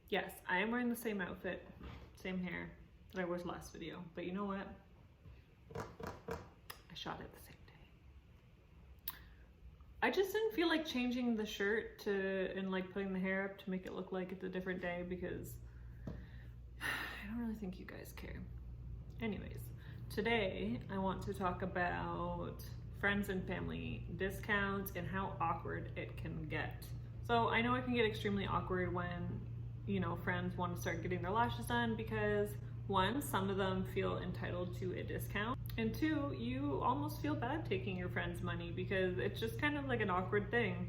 Yes, I am wearing the same outfit, same hair that I wore last video, but you know what? I shot it the same day. I just didn't feel like changing the shirt and like putting the hair up to make it look like it's a different day because I don't really think you guys care. Anyways, today I want to talk about friends and family discounts and how awkward it can get. So I know it can get extremely awkward when, you know, friends want to start getting their lashes done because one, some of them feel entitled to a discount, and two, you almost feel bad taking your friend's money because it's just kind of like an awkward thing.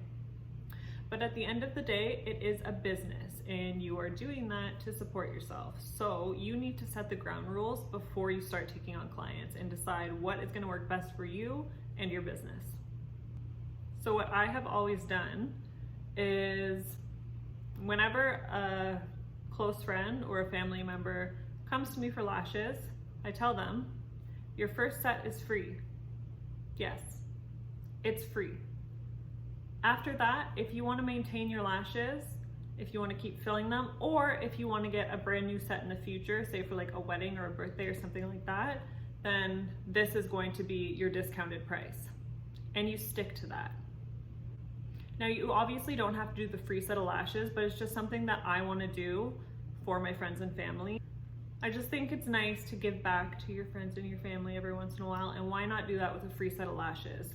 But at the end of the day, it is a business and you are doing that to support yourself. So you need to set the ground rules before you start taking on clients and decide what is going to work best for you and your business. So what I have always done is whenever a close friend or a family member comes to me for lashes, I tell them, your first set is free. Yes, it's free. After that, if you want to maintain your lashes, if you want to keep filling them, or if you want to get a brand new set in the future, say for like a wedding or a birthday or something like that, then this is going to be your discounted price. And you stick to that. Now you obviously don't have to do the free set of lashes, but it's just something that I want to do for my friends and family. I just think it's nice to give back to your friends and your family every once in a while, and why not do that with a free set of lashes?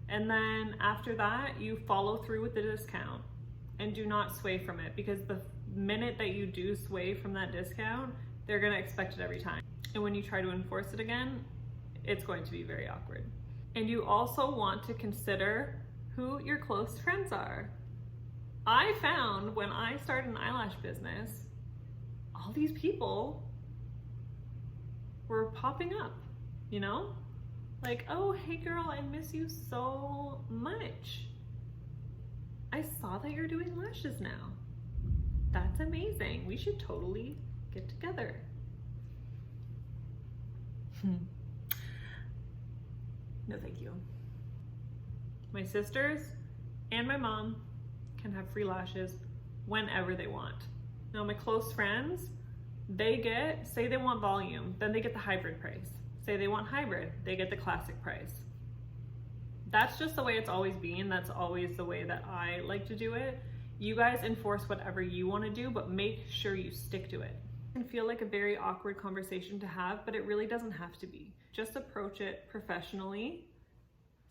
And then after that, you follow through with the discount and do not sway from it, because the minute that you do sway from that discount, they're gonna expect it every time. And when you try to enforce it again, it's going to be very awkward. And you also want to consider who your close friends are. I found when I started an eyelash business, all these people were popping up, you know? Like, oh, hey girl, I miss you so much. I saw that you're doing lashes now. That's amazing. We should totally get together. No, thank you. My sisters and my mom can have free lashes whenever they want. Now, my close friends, they get, say they want volume, then they get the hybrid price. Say they want hybrid, they get the classic price. That's just the way it's always been. That's always the way that I like to do it. You guys enforce whatever you want to do, but make sure you stick to it. It can feel like a very awkward conversation to have, but it really doesn't have to be. Just approach it professionally.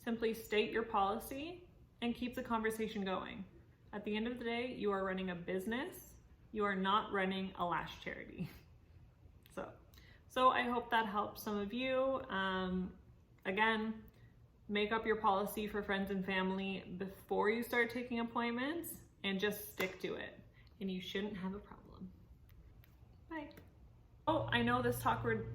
Simply state your policy and keep the conversation going. At the end of the day, you are running a business. You are not running a lash charity. So I hope that helps some of you. Again, make up your policy for friends and family before you start taking appointments and just stick to it. And you shouldn't have a problem. Bye. Oh, I know this talkward.